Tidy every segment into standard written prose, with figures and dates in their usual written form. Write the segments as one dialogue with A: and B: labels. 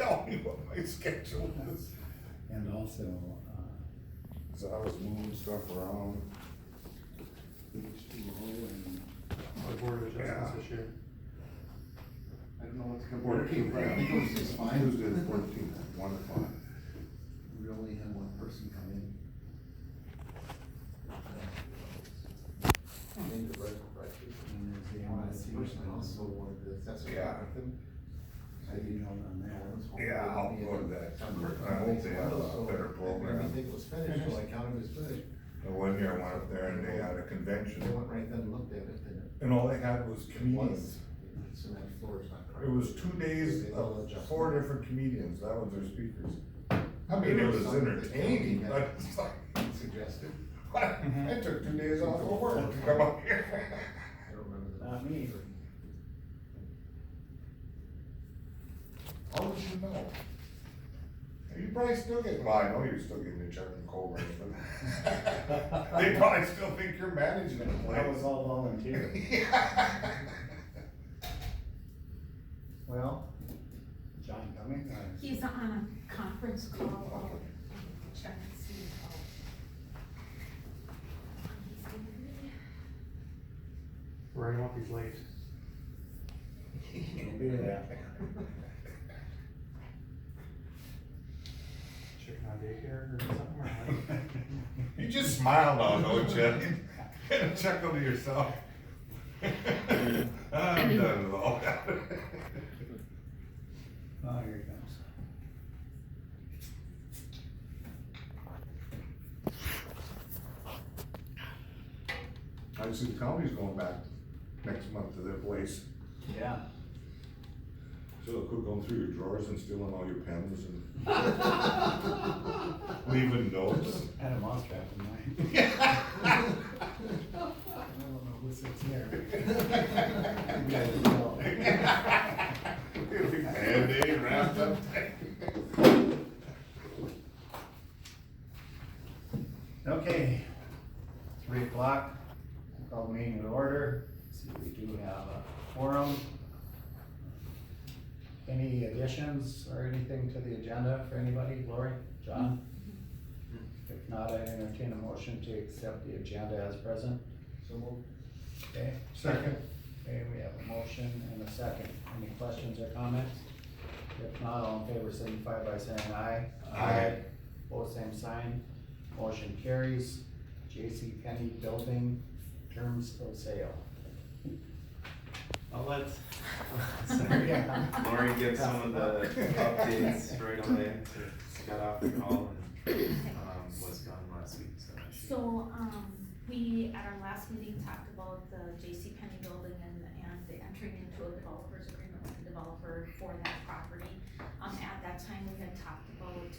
A: tell me what my schedule is.
B: And also,
A: So I was moving stuff around.
B: H2O and,
C: Our board of adjustments this year.
B: I don't know what's coming. I think it was just fine.
A: Tuesday the 14th, 1 o'clock.
B: We only had one person come in. And there's the MSC person also wanted the assessor.
A: Yeah.
B: I emailed on that.
A: Yeah, I'll go to that. I hope they have a better program.
B: Everything was finished, so I counted it as finished.
A: The one year I went up there and they had a convention.
B: They went right then and looked at it, and
A: And all they had was
B: it
A: comedians.
B: was, cement floor is not correct.
A: It was 2 days
B: They all
A: of
B: adjusted.
A: 4 different comedians, that was their speakers. I mean, it was entertaining, but it's like,
B: Suggested.
A: I took 2 days off of work to come up here.
B: I don't remember that.
D: Not me.
A: How would you know? You probably still get, well, I know you're still getting the check from Cobra, but they probably still think you're managing the place.
D: That was all volunteer. Well, John coming?
E: He's on a conference call, I'll check and see how. He's gonna be.
C: Right off, he's late.
D: He'll be there.
C: Chicken on daycare or something, or like?
A: You just smile now, don't you? Get a chuckle to yourself. I'm done with all that.
D: Oh, here he comes.
A: I see the county's going back next month to their place.
D: Yeah.
A: So they'll quit going through your drawers and stealing all your pens and leaving notes.
D: I had a mouse trap in mine. I don't know who sits here. You guys know.
A: Band-Aid wrapped up.
D: Okay, 3 o'clock, call the meeting to order. See, we do have a quorum. Any additions or anything to the agenda for anybody? Lori, John? If not, I entertain a motion to accept the agenda as present.
B: So moved.
D: Okay,
A: Second.
D: okay, we have a motion and a second. Any questions or comments? If not, all in favor signify by saying aye.
A: Aye.
D: Both same sign. Motion carries. JCPenney terms of sale.
F: I'll let
D: Yeah.
F: Lori give some of the updates right away. She got off the call and was gone last week, so.
E: So, we, at our last meeting, talked about the JCPenney building and entering into a developer's agreement with the developer for that property. At that time, we had talked about,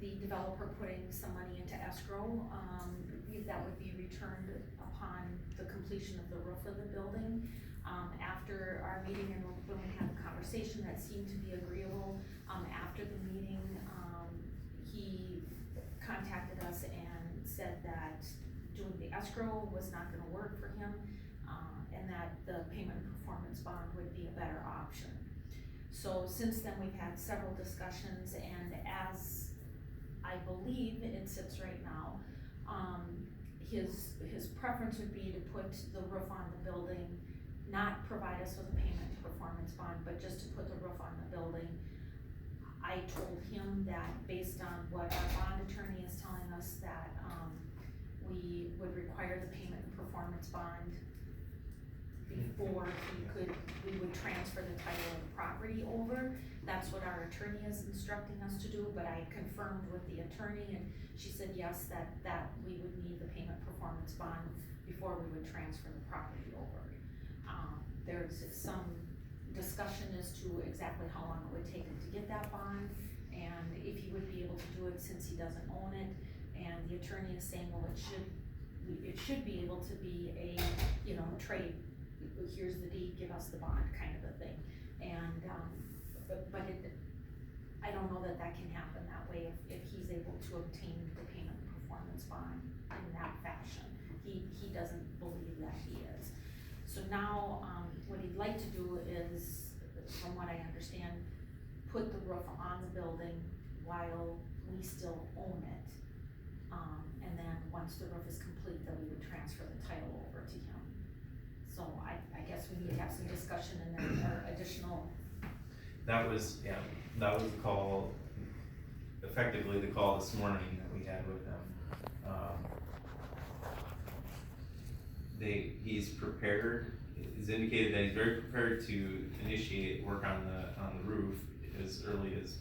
E: the developer putting some money into escrow, that would be returned upon the completion of the roof of the building. After our meeting and when we had the conversation, that seemed to be agreeable. After the meeting, he contacted us and said that doing the escrow was not gonna work for him, and that the payment and performance bond would be a better option. So since then, we've had several discussions, and as I believe it sits right now, his preference would be to put the roof on the building, not provide us with a payment and performance bond, but just to put the roof on the building. I told him that based on what our bond attorney is telling us, that, we would require the payment and performance bond before we would transfer the title of the property over. That's what our attorney is instructing us to do, but I confirmed with the attorney, and she said yes, that we would need the payment performance bond before we would transfer the property over. There's some discussion as to exactly how long it would take him to get that bond, and if he would be able to do it since he doesn't own it. And the attorney is saying, well, it should be able to be a, trade, here's the deed, give us the bond kind of a thing. And, I don't know that can happen that way if he's able to obtain the payment and performance bond in that fashion. He doesn't believe that he is. So now, what he'd like to do is, from what I understand, put the roof on the building while we still own it. And then once the roof is complete, then we would transfer the title over to him. So I guess we need to have some discussion and then, or additional.
F: That was the call, effectively the call this morning that we had with them. He's prepared, he's indicated that he's very prepared to initiate work on the roof as early as,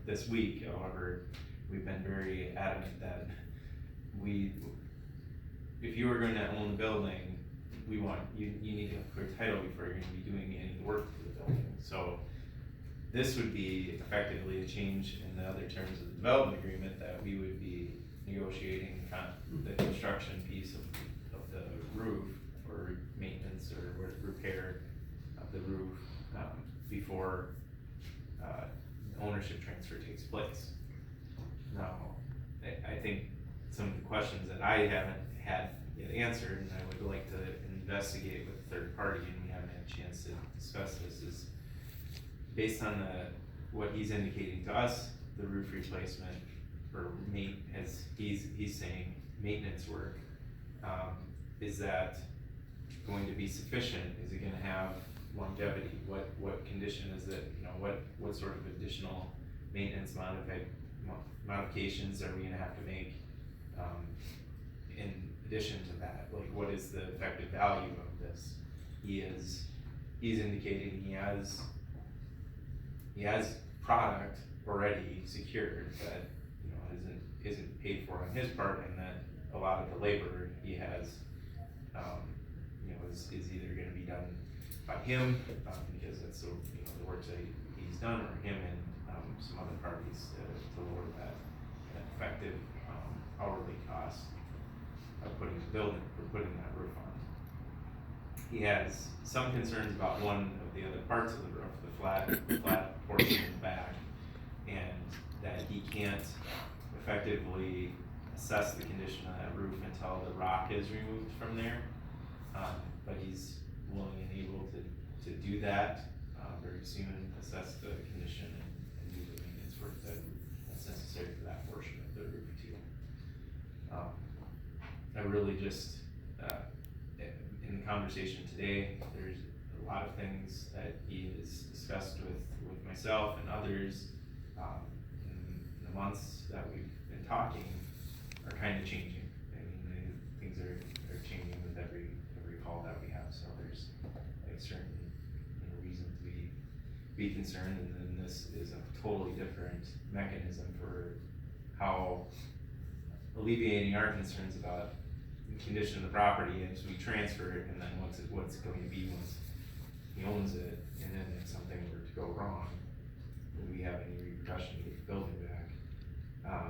F: this week. However, we've been very adamant that if you are going to own the building, we want, you need to have clear title before you're gonna be doing any of the work to the building. So this would be effectively a change in the other terms of the development agreement, that we would be negotiating the construction piece of the roof, or maintenance or repair of the roof, before ownership transfer takes place. Now, I think some of the questions that I haven't had yet answered, and I would like to investigate with a third party, and we haven't had a chance to discuss this, is based on what he's indicating to us, the roof replacement, or as he's saying, maintenance work, is that going to be sufficient? Is it gonna have longevity? What condition is it? What sort of additional maintenance modifications are we gonna have to make in addition to that? Like, what is the effective value of this? He's indicating he has product already secured that isn't paid for on his part, and that a lot of the labor he has is either gonna be done by him, because that's the work that he's done, or him and some other parties to lower that effective hourly cost of putting that roof on. He has some concerns about one of the other parts of the roof, the flat portion in the back, and that he can't effectively assess the condition of that roof until the rock is removed from there. But he's willing and able to do that very soon, assess the condition and do the maintenance work that's necessary for that portion of the roof too. I really just, in the conversation today, there's a lot of things that he has discussed with myself and others in the months that we've been talking are kind of changing. I mean, things are changing with every call that we have, so there's like certain reason to be concerned, and then this is a totally different mechanism for how alleviating our concerns about the condition of the property as we transfer it, and then what's going to be once he owns it, and then if something were to go wrong, would we have any repercussion to get the building back?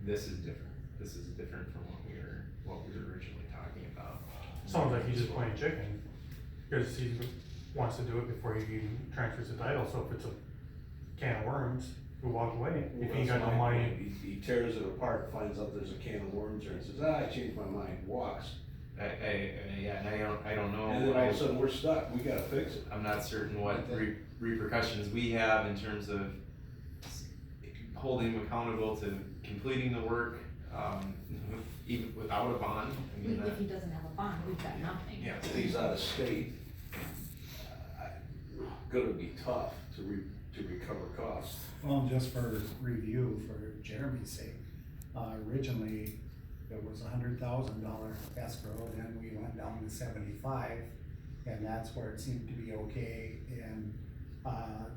F: This is different. This is different from what we were originally talking about.
C: Sounds like he's just playing chicken, because he wants to do it before he even transfers the title, so if it's a can of worms, he'll walk away. If he ain't got no money.
B: He tears it apart, finds out there's a can of worms there, and says, I changed my mind, walks.
F: And I don't know.
B: And then all of a sudden, we're stuck, we gotta fix it.
F: I'm not certain what repercussions we have in terms of holding him accountable to completing the work, even without a bond. I mean,
E: If he doesn't have a bond, we've got nothing.
F: yeah.
B: If he's out of state, gonna be tough to recover costs.
G: Well, just for review, for Jeremy's sake, originally it was $100,000 escrow, then we went down to 75, and that's where it seemed to be okay. And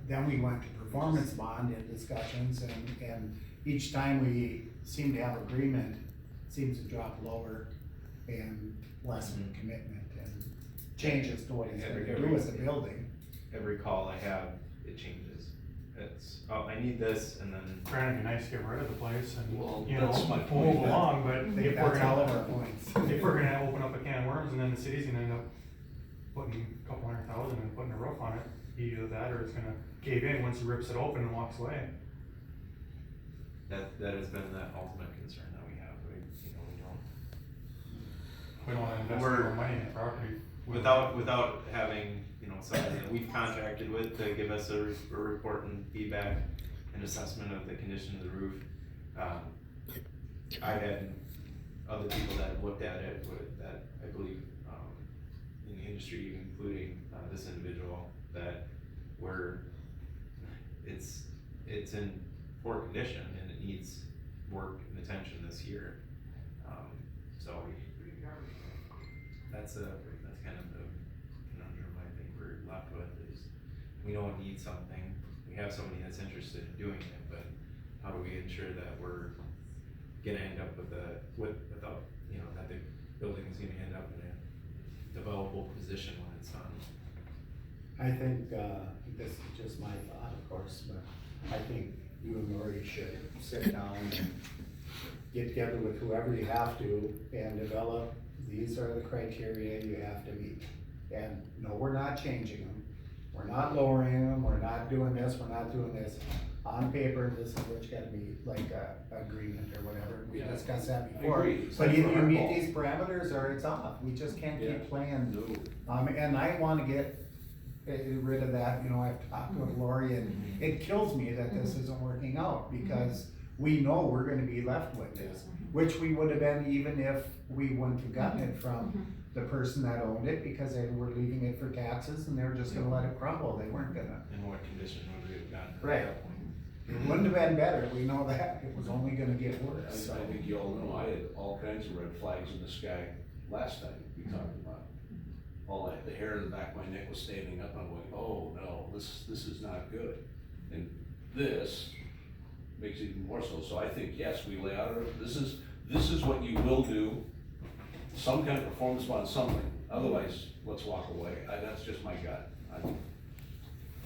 G: then we went to performance bond in discussions, and each time we seem to have agreement, it seems to drop lower and less of a commitment and changes to what he's gonna do with the building.
F: Every call I have, it changes. It's, I need this, and then
C: Trying to be nice to get rid of the place and,
B: Well,
C: you know,
B: that's my
C: move
B: point.
C: along, but if we're
G: That's all of
C: gonna,
G: our points.
C: if we're gonna open up a can of worms, and then the city's gonna end up putting a couple $100,000 and putting a roof on it, either that or it's gonna cave in once he rips it open and walks away.
F: that has been the ultimate concern that we have. We don't
C: We don't wanna invest
F: We're-
C: more money in the property
F: without having, you know, somebody that we've contracted with to give us a report and feedback and assessment of the condition of the roof. I've had other people that have looked at it that I believe, in the industry, including, this individual, that it's in poor condition and it needs work and attention this year. So that's kind of the conundrum I think we're left with is we know it needs something. We have somebody that's interested in doing it, but how do we ensure that we're gonna end up without, you know, that the building is gonna end up in a developable position when it's done.
D: I think, this is just my thought, of course, but I think you and Lori should sit down and get together with whoever you have to and develop, these are the criteria you have to meet. And no, we're not changing them, we're not lowering them, we're not doing this, we're not doing this. On paper, this is what you gotta meet, like a agreement or whatever, we
B: Yeah.
D: discussed that
B: I
D: before.
B: agree. It's
D: But
B: like
D: either
B: for
D: you
B: our
D: meet
B: ball.
D: these parameters or it's off, we just can't
B: Yeah.
D: keep playing.
B: No.
D: And I wanna get rid of that, you know, I've talked with Lori and it kills me that this isn't working out because we know we're gonna be left with this. Which we would have been even if we wouldn't have gotten it from the person that owned it because they were leaving it for taxes and they were just gonna let it crumble, they weren't gonna.
F: In what condition would we have gotten at
D: Right.
F: that point?
D: It wouldn't have been better, we know that, it was only gonna get worse, so.
B: I think you all know, I had all kinds of red flags in the sky last time we talked about it. All that, the hair in the back of my neck was standing up, I'm going, oh no, this is not good. And this makes it even more so, so I think, yes, we lay out, this is what you will do, some kind of performance bond, something, otherwise, let's walk away, that's just my gut.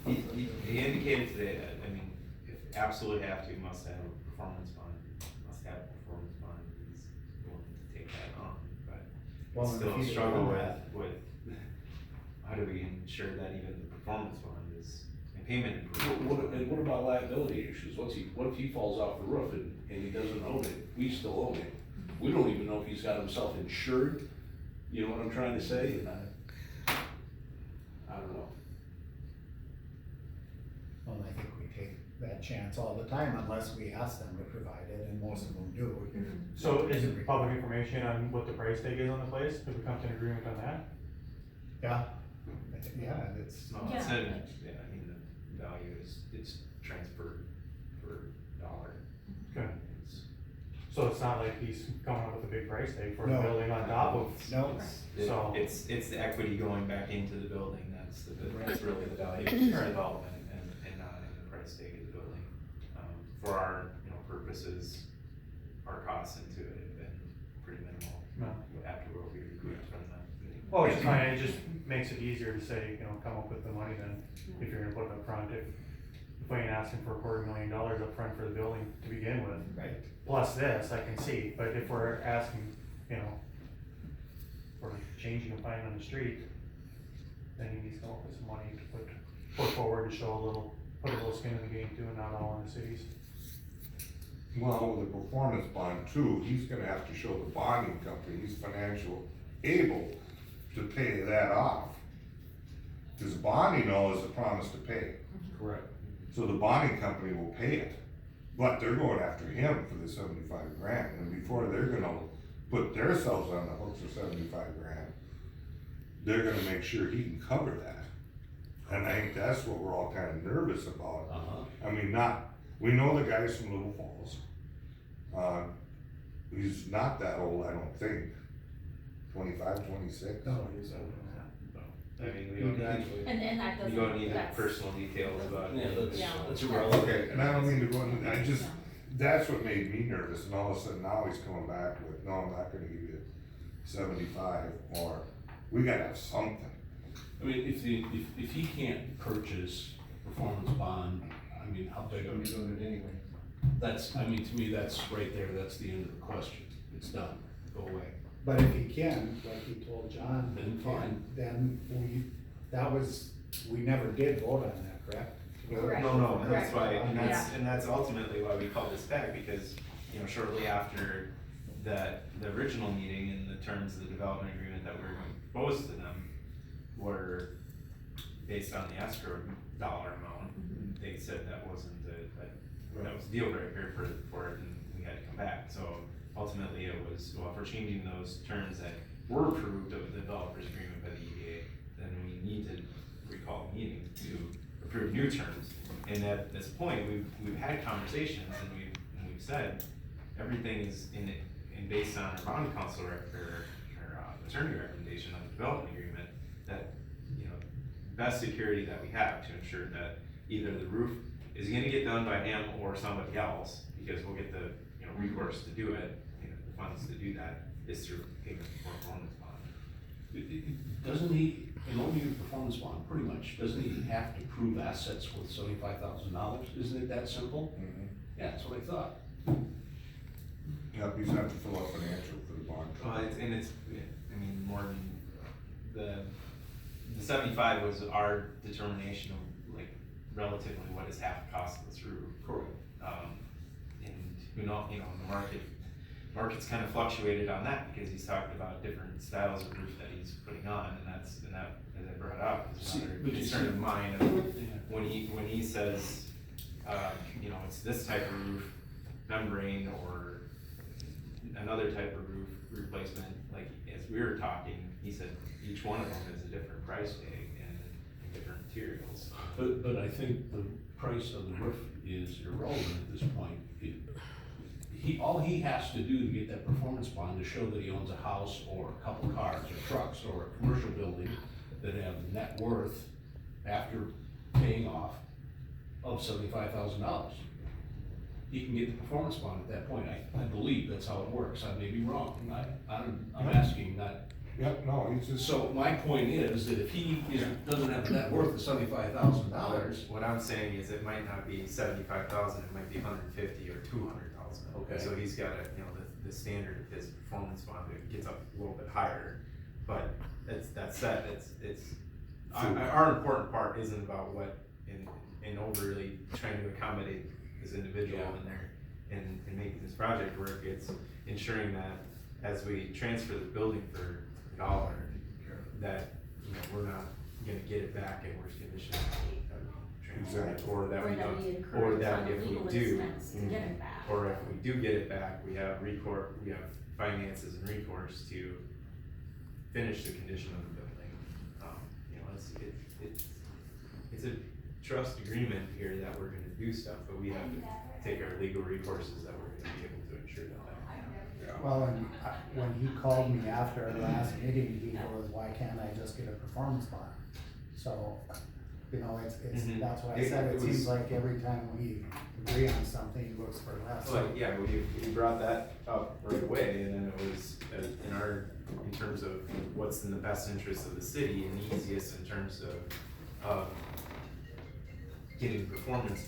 F: He indicated today that, I mean, if absolutely have to, must have a performance bond, he's willing to take that on, but
D: Well,
F: it's
D: and
F: still
D: if
F: a
D: you
F: struggle
D: do that-
F: with, how do we ensure that even the performance bond is, and payment improvement?
B: What about liability issues? What if he falls off the roof and he doesn't own it? We still own it. We don't even know if he's got himself insured. You know what I'm trying to say? I don't know.
D: Well, I think we take that chance all the time unless we ask them to provide it, and most of them do.
C: So is it public information on what the price tag is on the place, if we come to an agreement on that?
D: Yeah, yeah, it's,
F: No,
E: Yeah.
F: it said, yeah, I mean, the value it's transferred for dollar.
C: Okay.
F: It's-
C: So it's not like he's coming up with a big price tag for a
D: No.
C: building on top of,
D: no,
C: So-
F: It's the equity going back into the building, that's really the value of the development and not in the price tag of the building. For our, you know, purposes, our costs into it have been pretty minimal
C: no.
F: after what we recouped from the meeting.
C: Well, it's fine, it just makes it easier to say, you know, come up with the money then, if you're gonna put it up front. If we ain't asking for $250,000 up front for the building to begin with,
D: right.
C: plus this, I can see, but if we're asking, you know, for changing a sign on the street, then he needs to come up with some money to put forward to show put a little skin in the game too, and not all in the cities.
A: Well, with the performance bond too, he's gonna have to show the bonding company he's financial able to pay that off. Cause bonding all is a promise to pay,
B: Correct.
A: so the bonding company will pay it. But they're going after him for the $75,000, and before they're gonna put themselves on the hook for $75,000, they're gonna make sure he can cover that. And I think that's what we're all kinda nervous about.
B: Uh-huh.
A: I mean, we know the guy's from Little Falls. He's not that old, I don't think, 25, 26.
D: No, he's
F: I mean, we don't need,
E: And that doesn't,
F: we don't need the
E: that's.
F: personal details about.
B: Yeah,
E: Yeah.
B: that's irrelevant.
A: Okay, and I don't mean to go into, that's what made me nervous, and all of a sudden now he's coming back with, no, I'm not gonna give you 75, or we gotta have something.
B: I mean, if he can't purchase performance bond, I mean, how big of
D: He's doing it anyway.
B: that's, I mean, to me, that's right there, that's the end of the question. It's done, go away.
D: But if he can, like he told John,
B: Then fine.
D: then we never did vote on that, correct?
E: Correct.
F: No, that's
E: Correct.
F: why, and
E: Yeah.
F: that's ultimately why we called this back, because, you know, shortly after the original meeting and the terms of the development agreement that we were going to propose to them, were based on the escrow dollar amount. They said that wasn't that was a deal breaker for it, and we had to come back. So ultimately it was, well, if we're changing those terms that were approved of the developers agreement by the EDA, then we need to recall the meeting to approve new terms. And at this point, we've had conversations, and we've said everything is in based on our bond counsel or attorney recommendation on the development agreement, that, you know, best security that we have to ensure that either the roof is gonna get done by him or somebody else, because we'll get the, you know, recourse to do it, you know, the funds to do that is through payment for performance bond.
B: Doesn't he, in order to get a performance bond, pretty much, doesn't he have to prove assets worth $75,000? Isn't it that simple? Yeah, that's what I thought.
A: Yep, he's have to fill out financial for the bond.
F: Well, I mean, more than the 75 was our determination of, like, relatively what is half the cost of this roof.
B: Correct.
F: And you know, the market's kind of fluctuated on that, because he's talked about different styles of roof that he's putting on, and that, as I brought up, is another concern of mine. When he says, you know, it's this type of roof membrane or another type of roof replacement, like, as we were talking, he said each one of them is a different price tag and different materials.
B: But I think the price of the roof is irrelevant at this point. All he has to do to get that performance bond to show that he owns a house or a couple cars or trucks or a commercial building that have net worth after paying off of $75,000. He can get the performance bond at that point. I believe that's how it works. I may be wrong. I'm asking that.
A: Yep, no, he's just.
B: So my point is that if he doesn't have a net worth of $75,000.
F: What I'm saying is it might not be 75,000, it might be 150 or 200,000.
B: Okay.
F: So he's got the standard of his performance bond, it gets up a little bit higher, but that said, our important part isn't about what, in overly trying to accommodate this individual in there and making this project work. It's ensuring that as we transfer the building for $1, that, you know, we're not gonna get it back in worse condition.
A: Exactly.
F: Or that we don't,
E: we
F: or
E: incur
F: that
E: some
F: if we
E: legal
F: do,
E: expense to get it back.
F: or if we do get it back, we have finances and recourse to finish the condition of the building. You know, it's a trust agreement here that we're gonna do stuff, but we have to take our legal recourses that we're gonna be able to ensure that.
G: Well, and when he called me after our last meeting, he goes, why can't I just get a performance bond? So, you know, it's, that's why I said, it seems like every time we agree on something, he looks for less.
F: Well, yeah, we brought that up right away, and then it was, in terms of what's in the best interest of the city and the easiest in terms of getting performance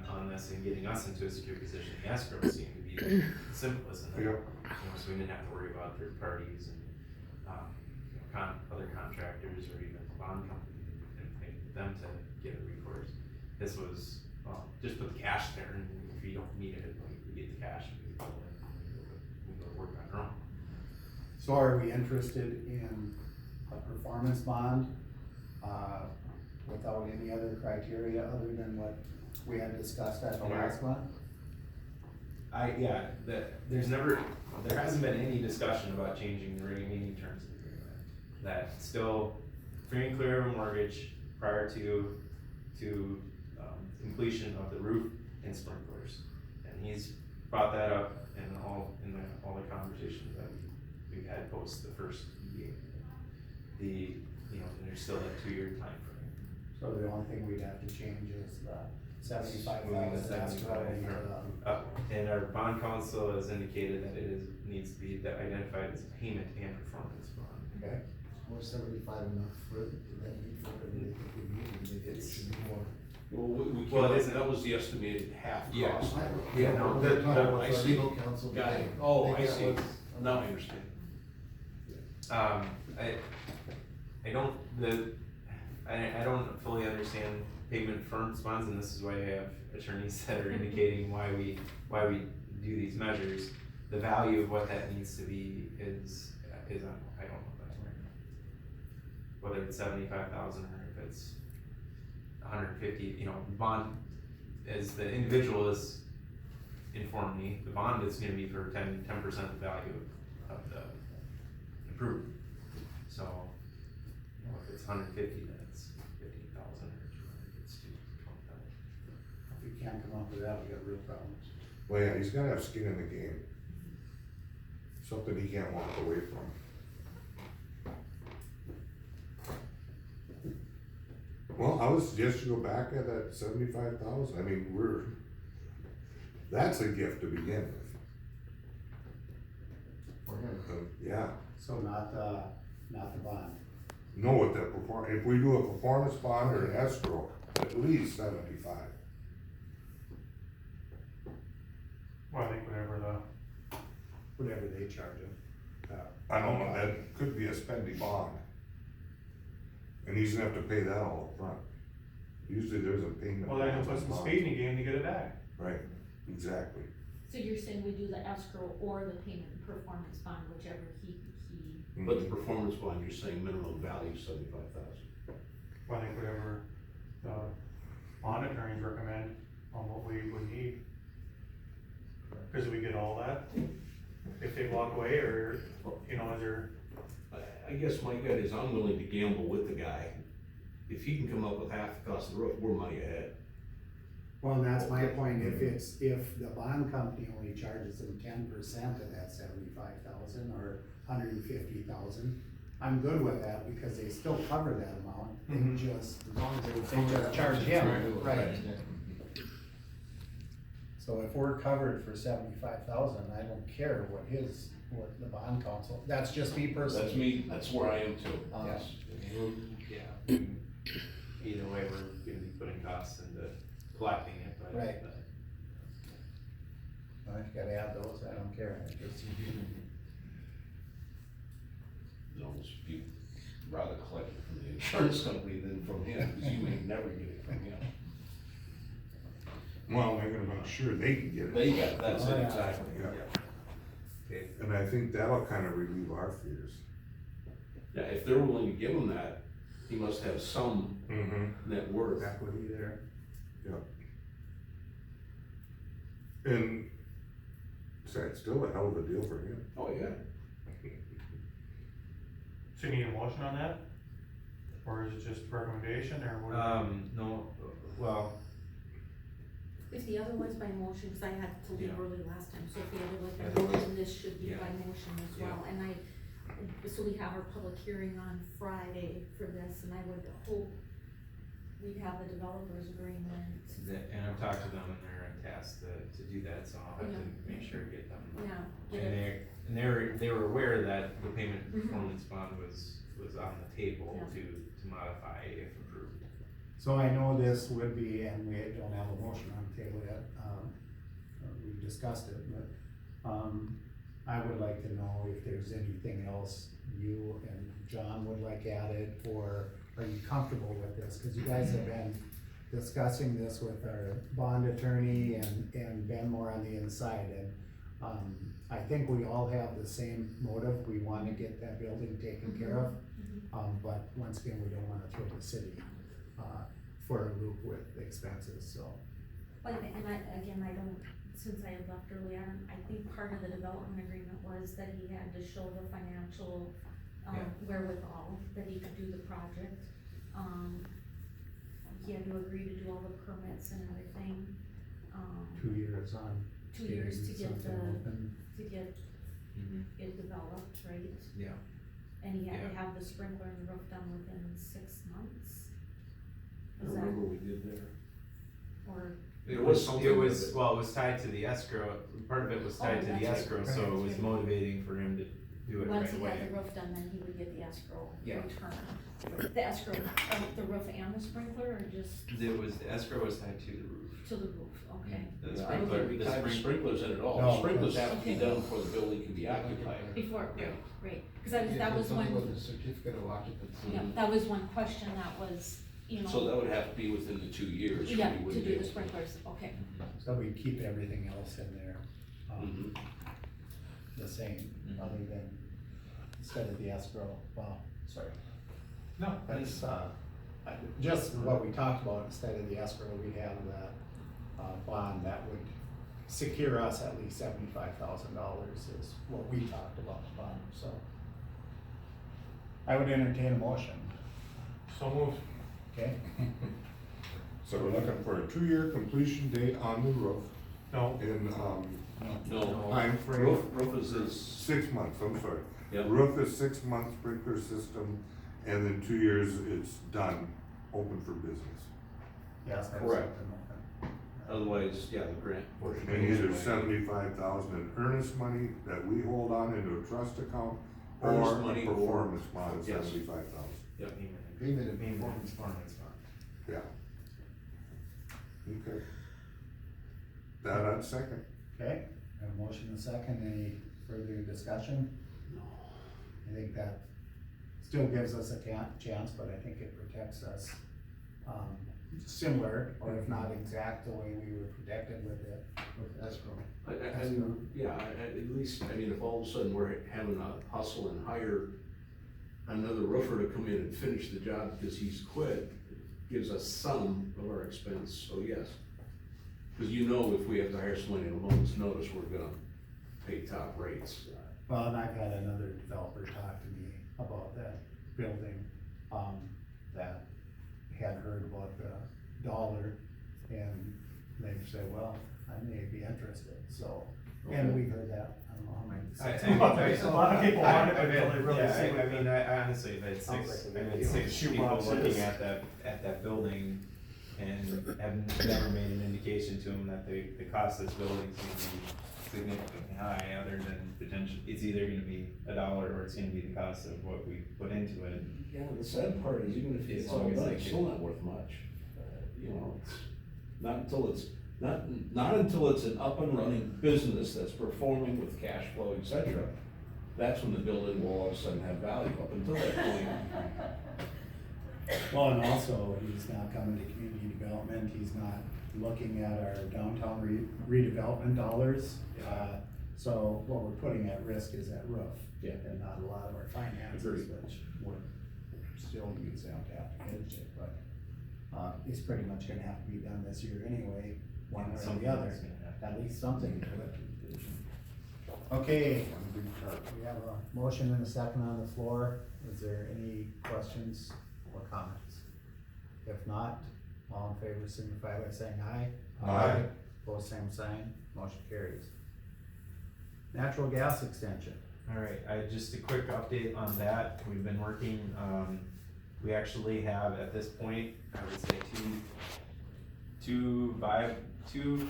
F: on this and getting us into a secure position. The escrow seemed to be the simplest, and
A: Yep.
F: so we didn't have to worry about third parties and other contractors or even the bond company and pay them to get a recourse. This was, just put the cash there, and if you don't need it, we get the cash and we go to work on our own.
G: So are we interested in a performance bond, without any other criteria other than what we had discussed at the last one?
F: There hasn't been any discussion about changing the remaining terms of the agreement. That still free and clear of a mortgage prior to completion of the roof and sprinklers. And he's brought that up in all the conversations that we've had post the first meeting. There's still that 2-year time frame.
G: So the only thing we'd have to change is the $75,000
F: And our bond counsel has indicated that needs to be identified as payment and performance bond.
G: Okay.
H: More 75 enough for it, that need for everything we need, it should be more.
B: Well, that was the estimated half
F: Yeah.
B: cost.
F: Yeah, no,
B: I
H: Our
B: see.
H: legal counsel.
B: Got it. Oh, I
H: think
B: see.
H: that was-
B: Now I understand.
F: I don't fully understand payment performance bonds, and this is why I have attorneys that are indicating why we do these measures. The value of what that needs to be is I don't know that right whether it's 75,000 or if it's 150, you know, bond, as the individual has informed me, the bond is gonna be for 10% of the value of the improvement. So, you know, if it's 150, then it's 15,000, or 200, it's 20,000.
G: If we can't come up with that, we got real problems.
A: Well, yeah, he's gotta have skin in the game. Something he can't walk away from. Well, I would suggest you go back at that 75,000, I mean, that's a gift to begin with.
H: For him.
A: Yeah,
D: So not the bond.
A: know what that if we do a performance bond or an escrow, at least 75.
C: Well, I think
D: Whatever they charge him.
A: I don't know, that could be a spendy bond. And he's gonna have to pay that all up front. Usually there's a payment.
C: well, then he'll
A: on
C: put some
A: bonds.
C: speed in the game to get it back.
A: Right, exactly.
E: So you're saying we do the escrow or the payment and performance bond, whichever he,
B: But the performance bond, you're saying minimum value 75,000.
C: Well, I think whatever the bond attorneys recommend on what we would need. Cause we get all that, if they walk away, or, you know, is there,
B: I guess my gut is I'm willing to gamble with the guy. If he can come up with half the cost of the roof, we're money ahead.
D: Well, and that's my point, if the bond company only charges them 10% of that 75,000 or 150,000, I'm good with that because they still cover that amount.
C: Mhm.
D: They just,
H: As long as they
D: they just charge him, right?
H: Yeah.
G: So if we're covered for 75,000, I don't care what the bond council, that's just me personally.
B: That's me, that's where I am too.
G: Yes.
F: Yeah, either way, we're gonna be putting costs into collecting it, but.
G: Right. Well, if you gotta add those, I don't care. I just-
B: It's almost be rather collect it from the insurance company than from him, because you may never get it from him.
A: Well, they're gonna make sure they can get it.
B: They got, that's
D: Oh,
B: it,
D: yeah.
B: exactly.
A: Yeah.
F: Okay.
A: And I think that'll kind of relieve our fears.
B: Yeah, if they're willing to give him that, he must have some
A: Mm-hmm.
B: net worth.
G: Equity there.
A: And, so it's still a hell of a deal for him.
B: Oh, yeah.
C: so you need a motion on that? Or is it just recommendation, or what?
F: No, well,
E: if the other was by motion, cause I had to leave
F: Yeah.
E: early last time, so if the other was
F: Yeah,
E: by
F: there was-
E: motion, this should be
F: yeah.
E: by motion as
F: Yeah.
E: well, and so we have our public hearing on Friday for this, and I would hope we'd have the developers agreement.
F: and I've talked to them and they're tasked to do that, so I'll have to make sure to get them.
E: Yeah.
F: And they were aware that the payment
E: Mhm.
F: performance bond was on the table
E: Yeah.
F: to modify if approved.
D: So I know this would be, and we don't have a motion on the table yet, we discussed it, but, I would like to know if there's anything else you and John would like added, or are you comfortable with this? Cause you guys have been discussing this with our bond attorney and been more on the inside, and, I think we all have the same motive, we wanna get that building taken care of. But once again, we don't wanna throw the city, for a loop with expenses, so.
E: Like, and I don't, since I had left early on, I think part of the development agreement was that he had to show the financial,
F: Yeah.
E: wherewithal, that he could do the project. He had to agree to do all the permits and everything,
D: 2 years on.
E: 2 years to
D: getting
E: get
D: something open.
E: to get it developed, right?
F: Yeah.
E: And he had to
F: Yeah.
E: have the sprinkler and the roof done within 6 months.
B: I
E: Was that,
B: remember we did there.
E: or,
B: There was something
F: It
B: with
F: was,
B: it.
F: well, it was tied to the escrow, part of it was tied
E: Oh,
F: to the
E: that's right.
F: escrow,
E: Right,
F: so it
E: that's
F: was
E: right.
F: motivating for him to do it
E: once
F: right
E: he got
F: away.
E: the roof done, then he would get the escrow
F: Yeah.
E: return. The escrow, the roof and the sprinkler, or just
F: The escrow was tied to the roof.
E: to the roof, okay?
F: The
B: Yeah, I don't
F: sprinkler,
B: think we
F: the
B: tied the
F: sprinkler,
B: sprinklers in at all.
D: No.
B: The sprinklers have to be
E: Okay.
B: done before the building can be occupied.
E: Before,
F: Yeah.
E: right, cause that was
H: Something
E: one,
H: with the certificate of occupancy.
E: yeah, that was one question that was, you
B: So
E: know,
B: that would have to be within the 2 years. or
E: yeah,
B: we
E: to
B: wouldn't be
E: do the
B: able
E: sprinklers, okay.
D: So we keep everything else in there,
B: Mhm.
D: the same,
F: Mhm.
D: other than, instead of the escrow, well, sorry.
C: No,
D: That's, just what we talked about, instead of the escrow, we have that, bond that would secure us at least $75,000 is what we talked about, bond, so. I would entertain a motion,
C: so moved.
D: okay?
A: So we're looking for a 2-year completion date on the roof
C: No,
A: in,
B: No,
A: time frame.
B: roof is
A: 6 months, I'm sorry.
B: Yep.
A: Roof is 6 months sprinkler system, and then 2 years it's done, open for business.
D: Yes, that's
B: Correct.
D: something
B: otherwise, yeah, the grant portion.
A: And either 75,000 in earnest money that we hold on into a trust account,
B: Earnest
A: or a
B: money or-
A: performance bond of
B: Yes.
A: 75,000.
B: Yep.
H: Payment of
F: Payment
H: performance
F: of
H: bond.
F: performance bond.
A: Yeah. Okay. That I'd second.
D: Okay, have a motion and a second, any further discussion? I think that still gives us a chance, but I think it protects us, similar, or if not exact, the way we were protected with it.
H: With escrow.
B: And, yeah, at least, I mean, if all of a sudden we're having a hustle and hire another roofer to come in and finish the job because he's quit, it gives us some of our expense, so yes. Cause you know, if we have to hire somebody at a moment's notice, we're gonna pay top rates.
D: Well, and I've had another developer talk to me about that building, that had heard about the dollar, and they said, well, I may be interested, so, and we heard that, I don't know how many.
C: A lot of people want it, but until they really see
F: I
C: what
F: mean, I honestly, I've had
D: Sounds
F: six,
D: like a
F: I've had
D: good deal.
F: 6
C: Shoe
F: people
C: boxes.
F: looking at that building and have never made an indication to them that the cost of this building is gonna be significantly high, other than potential, it's either gonna be $1 or it's gonna be the cost of what we put into it.
B: Yeah, the sad part is even if it's
F: As
B: all
F: long as
B: done,
F: they
B: it's
F: can-
B: still not worth much. You know, it's not until it's, not until it's an up and running business that's performing with cash flow, et cetera. That's when the building will all of a sudden have value. Up until that point,
D: Well, and also, he's not coming to community development, he's not looking at our downtown redevelopment dollars. So what we're putting at risk is that roof.
B: Yeah.
D: And not a lot of our finances,
B: Agreed.
D: which would still use them to have to finish it, but, it's pretty much gonna have to be done this year anyway, one or
F: Something
D: the other.
F: that's gonna happen.
D: At least something to it. Okay, we have a motion and a second on the floor. Is there any questions or comments? If not, all in favor signify by saying aye.
A: Aye.
D: Both same sign, motion carries. Natural gas extension.
F: Alright, just a quick update on that, we've been working, we actually have at this point, I would say two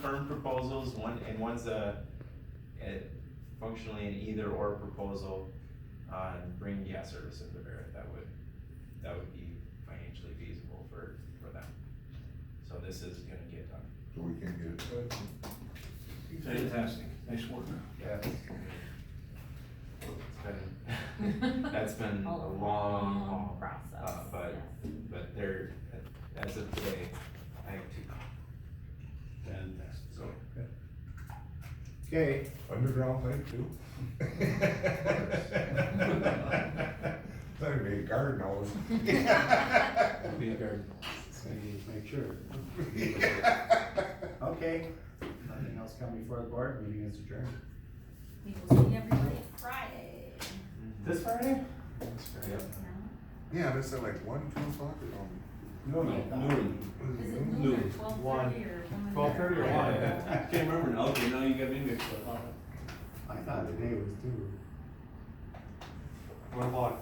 F: firm proposals, one's a functionally an either or proposal on bringing gas service into Barret, that would be financially feasible for them. So this is gonna get done.
A: So we can get it.
B: fantastic, nice work.
F: Yeah. That's been a long haul,
E: process.
F: but they're, as of today, I have 2.
D: Fantastic.
F: So,
D: Okay,
A: Underground pipe too? That'd be a garden hose.
B: Be a garden.
D: make sure. Okay, nothing else coming before the board, meeting is adjourned.
E: We will see everybody Friday.
C: This Friday?
F: Yep.
A: Yeah, that's at like 1, 2 o'clock or something.
B: No, noon.
E: Is it noon
B: Noon.
E: or 12:30 or?
C: 12:30 or
B: I
C: 1?
B: can't remember now, okay, now you got me mixed up.
D: I thought today was due.
C: 1 o'clock.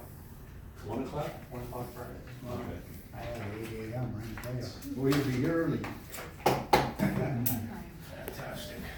B: 1 o'clock?
C: 1 o'clock Friday.
B: Okay.
D: I had an 8 AM, right, tell ya.
H: Will you be early?